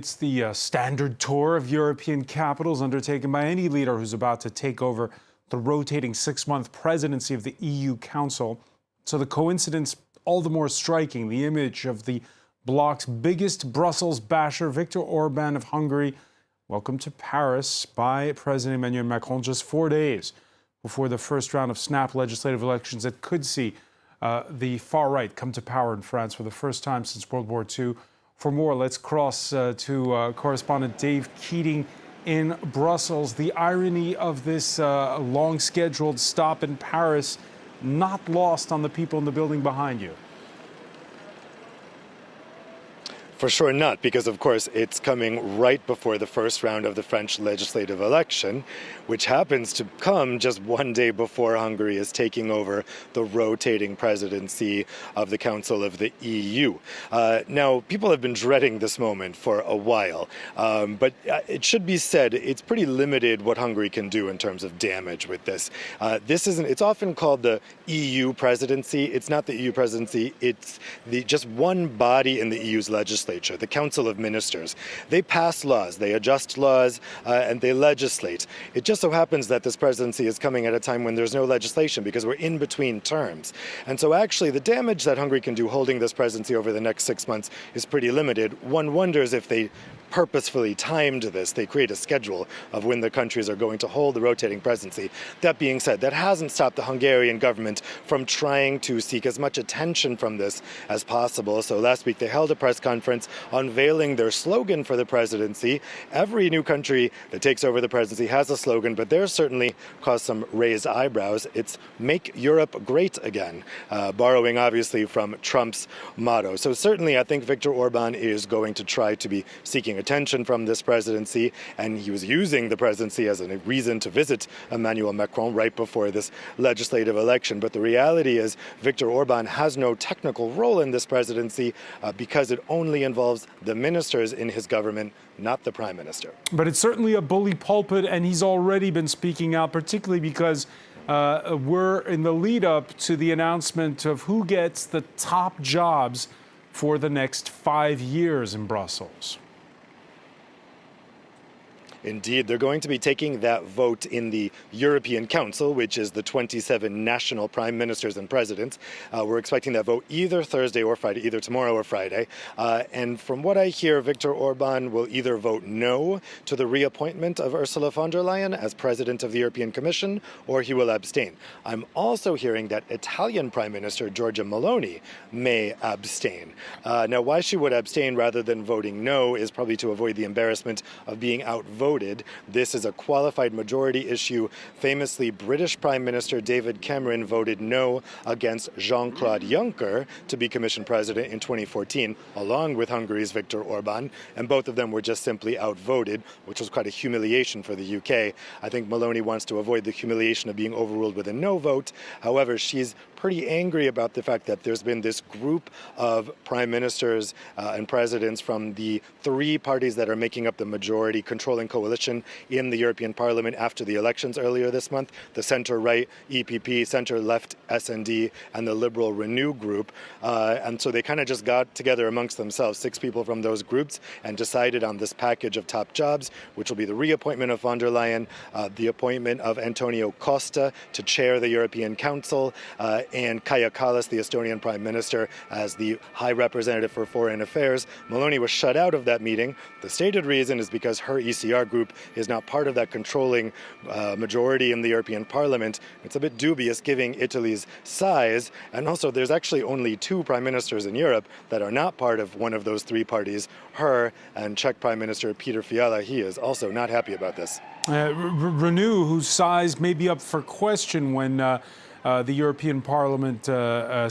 It's the standard tour of European capitals undertaken by any leader who's about to take over the rotating 6-month presidency of the EU Council. So the coincidence, all the more striking, the image of the bloc's biggest Brussels basher, Viktor Orban of Hungary, welcomed to Paris by President Emmanuel Macron just 4 days before the first round of snap legislative elections that could see the far right come to power in France for the first time since World War II. For more, let's cross to correspondent Dave Keating in Brussels. The irony of this long-scheduled stop in Paris not lost on the people in the building behind you. For sure not, because of course it's coming right before the first round of the French legislative election, which happens to come just 1 day before Hungary is taking over the rotating presidency of the Council of the EU. Now, people have been dreading this moment for a while, but it should be said it's pretty limited what Hungary can do in terms of damage with this. It's often called the EU presidency. It's not the EU presidency, it's just one body in the EU's legislature. The Council of Ministers. They pass laws, they adjust laws, and they legislate. It just so happens that this presidency is coming at a time when there's no legislation because we're in between terms. And so actually the damage that Hungary can do holding this presidency over the next 6 months is pretty limited. One wonders if they purposefully timed this. They create a schedule of when the countries are going to hold the rotating presidency. That being said, that hasn't stopped the Hungarian government from trying to seek as much attention from this as possible. So last week they held a press conference unveiling their slogan for the presidency. Every new country that takes over the presidency has a slogan, but theirs certainly caused some raised eyebrows. It's "Make Europe Great Again," borrowing obviously from Trump's motto. So certainly I think Viktor Orban is going to try to be seeking attention from this presidency, and he was using the presidency as a reason to visit Emmanuel Macron right before this legislative election. But the reality is Viktor Orban has no technical role in this presidency because it only involves the ministers in his government, not the prime minister. But it's certainly a bully pulpit, and he's already been speaking out, particularly because we're in the lead up to the announcement of who gets the top jobs for the next 5 years in Brussels. Indeed, they're going to be taking that vote in the European Council, which is the 27 national prime ministers and presidents. We're expecting that vote either Thursday or Friday, either tomorrow or Friday. And from what I hear, Viktor Orban will either vote no to the reappointment of Ursula von der Leyen as president of the European Commission, or he will abstain. I'm also hearing that Italian Prime Minister Giorgia Meloni may abstain. Now, why she would abstain rather than voting no is probably to avoid the embarrassment of being outvoted. This is a qualified majority issue. Famously, British Prime Minister David Cameron voted no against Jean-Claude Juncker to be Commission President in 2014, along with Hungary's Viktor Orban, and both of them were just simply outvoted, which was quite a humiliation for the UK. I think Meloni wants to avoid the humiliation of being overruled with a no vote. However, she's pretty angry about the fact that there's been this group of prime ministers and presidents from the three parties that are making up the majority controlling coalition in the European Parliament after the elections earlier this month, the center-right EPP, center-left SND, and the liberal Renew group. And so they kind of just got together amongst themselves, 6 people from those groups, and decided on this package of top jobs, which will be the reappointment of von der Leyen, the appointment of Antonio Costa to chair the European Council, and Kaja Kallas, the Estonian Prime Minister, as the High Representative for Foreign Affairs. Meloni was shut out of that meeting. The stated reason is because her ECR group is not part of that controlling majority in the European Parliament. It's a bit dubious given Italy's size, and also there's actually only 2 prime ministers in Europe that are not part of one of those 3 parties, her and Czech Prime Minister Peter Fiala. He is also not happy about this. Renew, whose size may be up for question when the European Parliament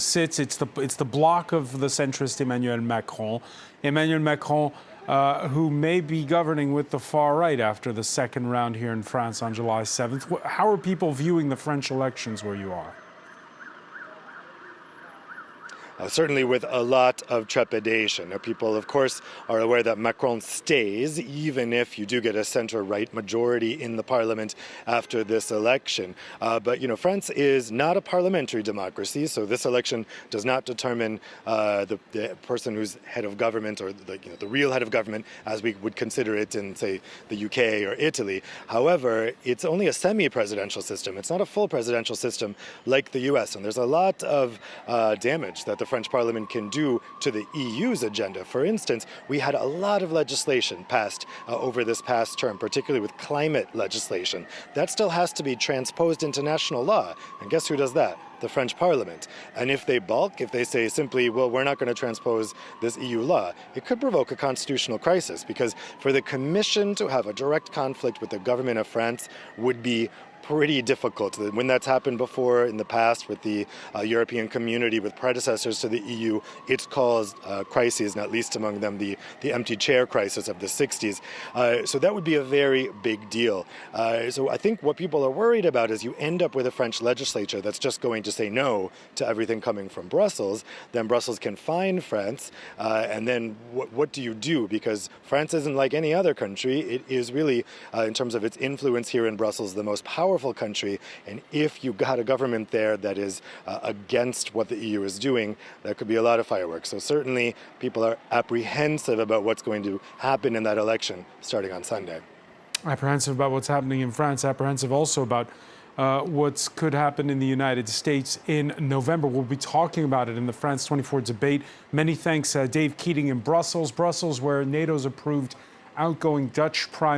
sits. It's the bloc of the centrist Emmanuel Macron. Emmanuel Macron, who may be governing with the far right after the second round here in France on July 7th. How are people viewing the French elections where you are? certainly with a lot of trepidation. Now, people, of course, are aware that Macron stays, even if you do get a center-right majority in the parliament after this election. But, France is not a parliamentary democracy, so this election does not determine the person who's head of government, or the real head of government, as we would consider it in, say, the UK or Italy. However, it's only a semi-presidential system. It's not a full presidential system like the US, and there's a lot of damage that the French Parliament can do to the EU's agenda. For instance, we had a lot of legislation passed over this past term, particularly with climate legislation. That still has to be transposed into national law. And guess who does that? The French Parliament. And if they balk, if they say simply, well, we're not going to transpose this EU law, it could provoke a constitutional crisis, because for the Commission to have a direct conflict with the government of France would be pretty difficult. When that's happened before in the past with the European community, with predecessors to the EU, it's caused crises, not least among them the empty chair crisis of the 60s. So that would be a very big deal. So I think what people are worried about is you end up with a French legislature that's just going to say no to everything coming from Brussels. Then Brussels can fine France. And then what do you do? Because France isn't like any other country. It is really, in terms of its influence here in Brussels, the most powerful country, and if you got a government there that is against what the EU is doing, there could be a lot of fireworks. So certainly people are apprehensive about what's going to happen in that election starting on Sunday. Apprehensive about what's happening in France, apprehensive also about what could happen in the United States in November. We'll be talking about it in the France 24 debate. Many thanks, Dave Keating in Brussels, where NATO's approved outgoing Dutch Prime